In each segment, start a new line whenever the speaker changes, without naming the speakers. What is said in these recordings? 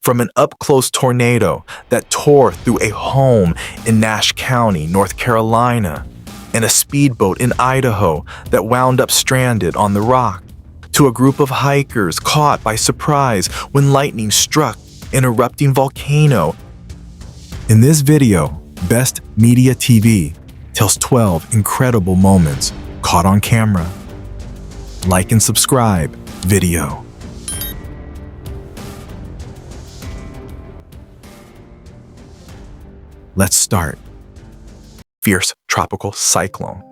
from an up-close tornado that tore through a home in Nash County, North Carolina, and a speedboat in Idaho that wound up stranded on the rock, to a group of hikers caught by surprise when lightning struck an erupting volcano. In this video, Bestmediatv tells 12 incredible moments caught on camera. Like and subscribe video. Let's start. Fierce tropical cyclone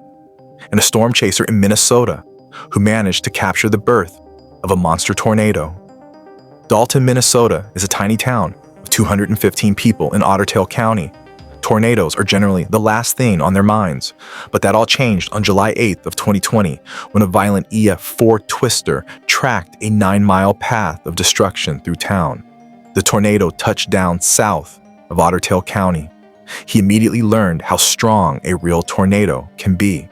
and a storm chaser in Minnesota who managed to capture the birth of a monster tornado. Dalton, Minnesota is a tiny town of 215 people in Otter Tail County. Tornadoes are generally the last thing on their minds, but that all changed on July 8th of 2020 when a violent EF4 twister tracked a 9-mile path of destruction through town. The tornado touched down south of Otter Tail County. He immediately learned how strong a real tornado can be.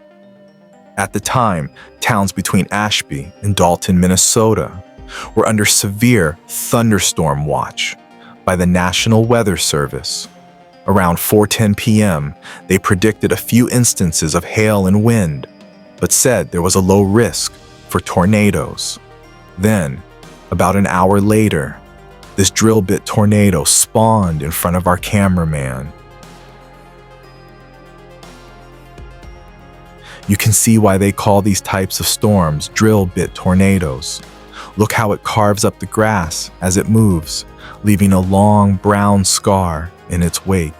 At the time, towns between Ashby and Dalton, Minnesota, were under severe thunderstorm watch by the National Weather Service. Around 4:10 p.m., they predicted a few instances of hail and wind, but said there was a low risk for tornadoes. Then, about an hour later, this drill bit tornado spawned in front of our cameraman. You can see why they call these types of storms drill bit tornadoes. Look how it carves up the grass as it moves, leaving a long brown scar in its wake.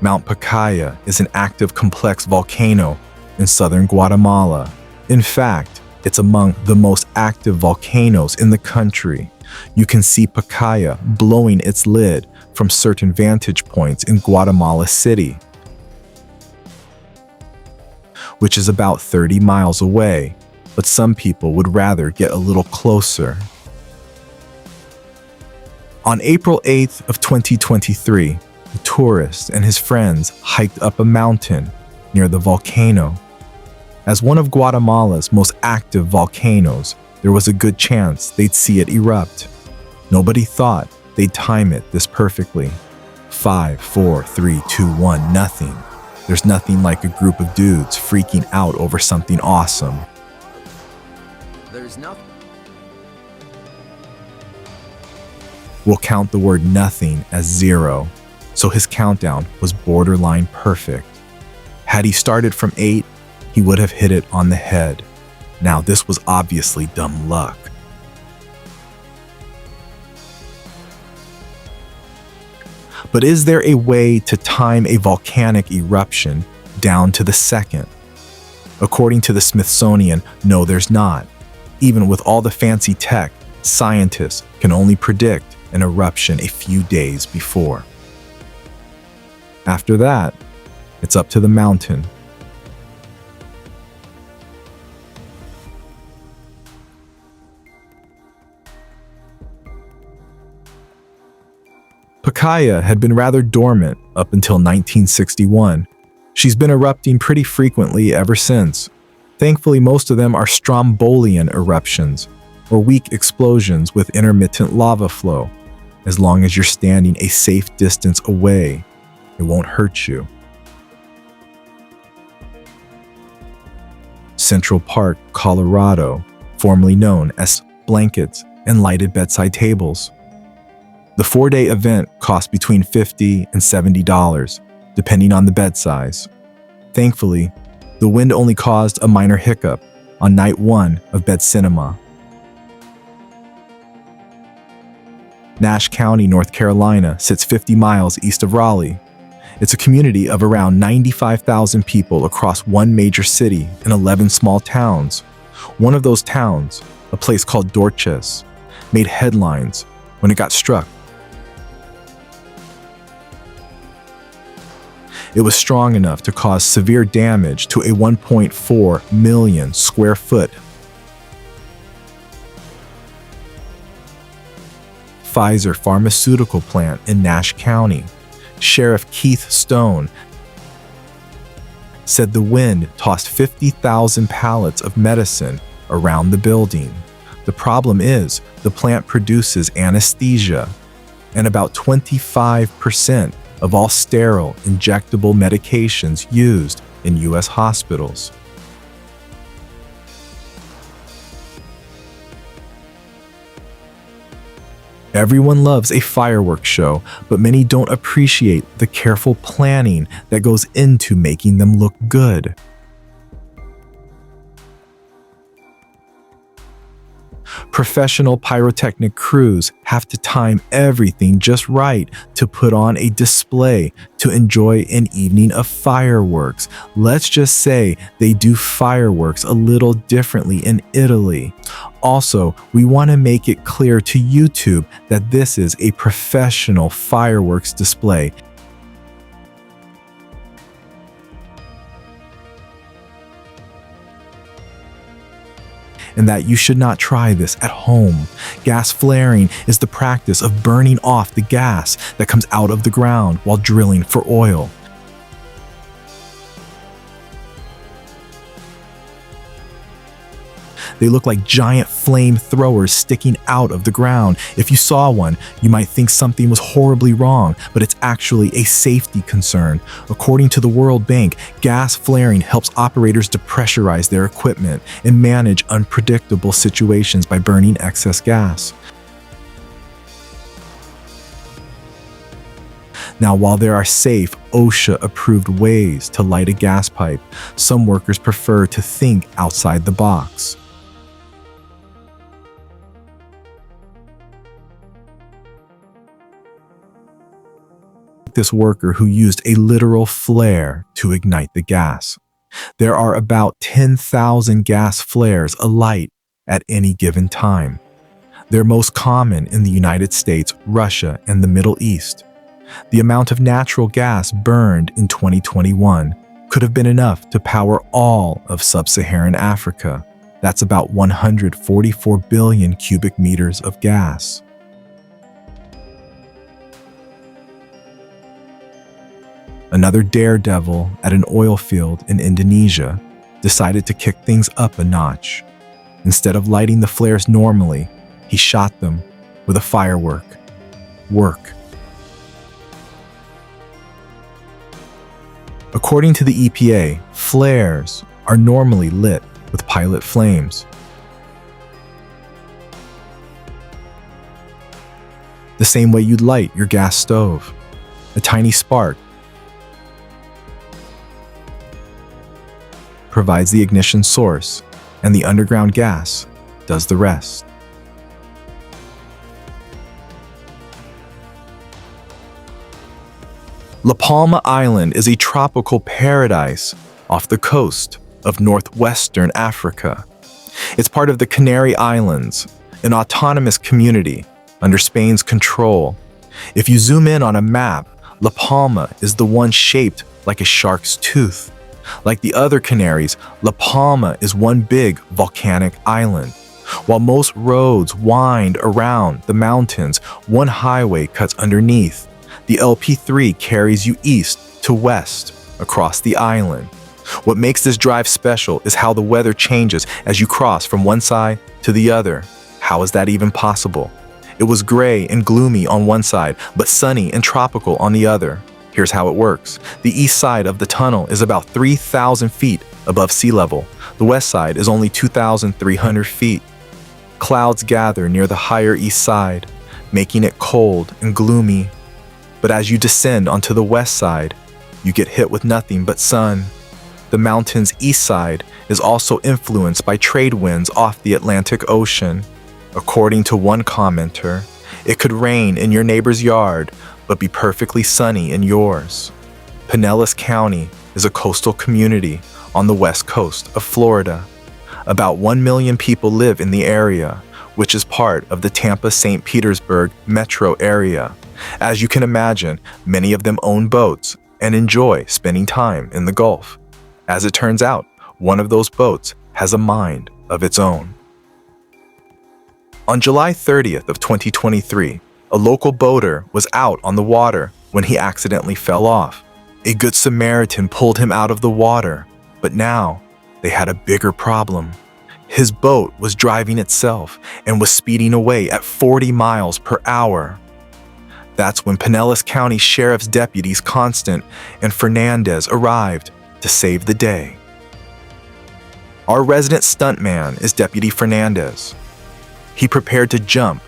Mount Pacaya is an active complex volcano in southern Guatemala. In fact, it's among the most active volcanoes in the country. You can see Pacaya blowing its lid from certain vantage points in Guatemala City, which is about 30 miles away, but some people would rather get a little closer. On April 8th of 2023, a tourist and his friends hiked up a mountain near the volcano. As one of Guatemala's most active volcanoes, there was a good chance they'd see it erupt. Nobody thought they'd time it this perfectly. 5, 4, 3, 2, 1, nothing. There's nothing like a group of dudes freaking out over something awesome.
There's nothing.
We'll count the word nothing as 0, so his countdown was borderline perfect. Had he started from 8, he would have hit it on the head. Now this was obviously dumb luck. But is there a way to time a volcanic eruption down to the second? According to the Smithsonian, no, there's not. Even with all the fancy tech, scientists can only predict an eruption a few days before. After that, it's up to the mountain. Pacaya had been rather dormant up until 1961. She's been erupting pretty frequently ever since. Thankfully, most of them are strombolian eruptions, or weak explosions with intermittent lava flow. As long as you're standing a safe distance away, it won't hurt you. Central Park, Colorado, formerly known as blankets and lighted bedside tables. The 4-day event cost between $50 and $70, depending on the bed size. Thankfully, the wind only caused a minor hiccup on night 1 of bed cinema. Nash County, North Carolina sits 50 miles east of Raleigh. It's a community of around 95,000 people across one major city and 11 small towns. One of those towns, a place called Dorches, made headlines when it got struck. It was strong enough to cause severe damage to a 1.4 million square foot Pfizer pharmaceutical plant in Nash County. Sheriff Keith Stone said the wind tossed 50,000 pallets of medicine around the building. The problem is the plant produces anesthesia. and about 25% of all sterile injectable medications used in U.S. hospitals. Everyone loves a fireworks show, but many don't appreciate the careful planning that goes into making them look good. Professional pyrotechnic crews have to time everything just right to put on a display to enjoy an evening of fireworks. Let's just say they do fireworks a little differently in Italy. Also, we want to make it clear to YouTube that this is a professional fireworks display. And that you should not try this at home. Gas flaring is the practice of burning off the gas that comes out of the ground while drilling for oil. They look like giant flamethrowers sticking out of the ground. If you saw one, you might think something was horribly wrong, but it's actually a safety concern. According to the World Bank, gas flaring helps operators depressurize their equipment and manage unpredictable situations by burning excess gas. Now, while there are safe, OSHA-approved ways to light a gas pipe, some workers prefer to think outside the box. This worker who used a literal flare to ignite the gas. There are about 10,000 gas flares alight at any given time. They're most common in the United States, Russia, and the Middle East. The amount of natural gas burned in 2021 could have been enough to power all of sub-Saharan Africa. That's about 144 billion cubic meters of gas. Another daredevil at an oil field in Indonesia decided to kick things up a notch. Instead of lighting the flares normally, he shot them with a firework. According to the EPA, flares are normally lit with pilot flames. The same way you'd light your gas stove. A tiny spark provides the ignition source, and the underground gas does the rest. La Palma Island is a tropical paradise off the coast of northwestern Africa. It's part of the Canary Islands, an autonomous community under Spain's control. If you zoom in on a map, La Palma is the one shaped like a shark's tooth. Like the other Canaries, La Palma is one big volcanic island. While most roads wind around the mountains, one highway cuts underneath. The LP3 carries you east to west across the island. What makes this drive special is how the weather changes as you cross from one side to the other. How is that even possible? It was gray and gloomy on one side, but sunny and tropical on the other. Here's how it works. The east side of the tunnel is about 3,000 feet above sea level. The west side is only 2,300 feet. Clouds gather near the higher east side, making it cold and gloomy. But as you descend onto the west side, you get hit with nothing but sun. The mountain's east side is also influenced by trade winds off the Atlantic Ocean. According to one commenter, it could rain in your neighbor's yard, but be perfectly sunny in yours. Pinellas County is a coastal community on the west coast of Florida. About 1 million people live in the area, which is part of the Tampa-St. Petersburg metro area. As you can imagine, many of them own boats and enjoy spending time in the Gulf. As it turns out, one of those boats has a mind of its own. On July 30th of 2023, a local boater was out on the water when he accidentally fell off. A good Samaritan pulled him out of the water, but now they had a bigger problem. His boat was driving itself and was speeding away at 40 miles per hour. That's when Pinellas County Sheriff's deputies Constant and Fernandez arrived to save the day. Our resident stuntman is Deputy Fernandez. He prepared to jump,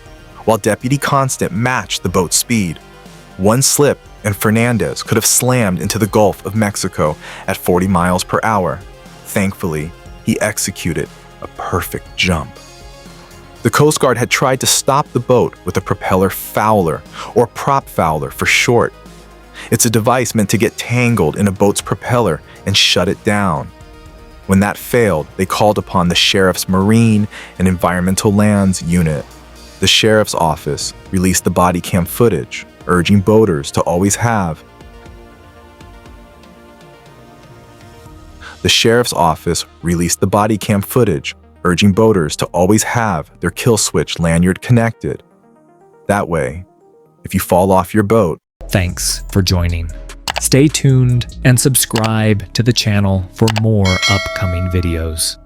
while Deputy Constant matched the boat's speed. One slip and Fernandez could have slammed into the Gulf of Mexico at 40 miles per hour. Thankfully, he executed a perfect jump. The Coast Guard had tried to stop the boat with a propeller fouler, or prop fouler for short. It's a device meant to get tangled in a boat's propeller and shut it down. When that failed, they called upon the Sheriff's Marine and Environmental Lands Unit. The Sheriff's Office released the body cam footage, urging boaters to always have The Sheriff's Office released the body cam footage, urging boaters to always have their kill switch lanyard connected. That way, if you fall off your boat,
Thanks for joining. Stay tuned and subscribe to the channel for more upcoming videos.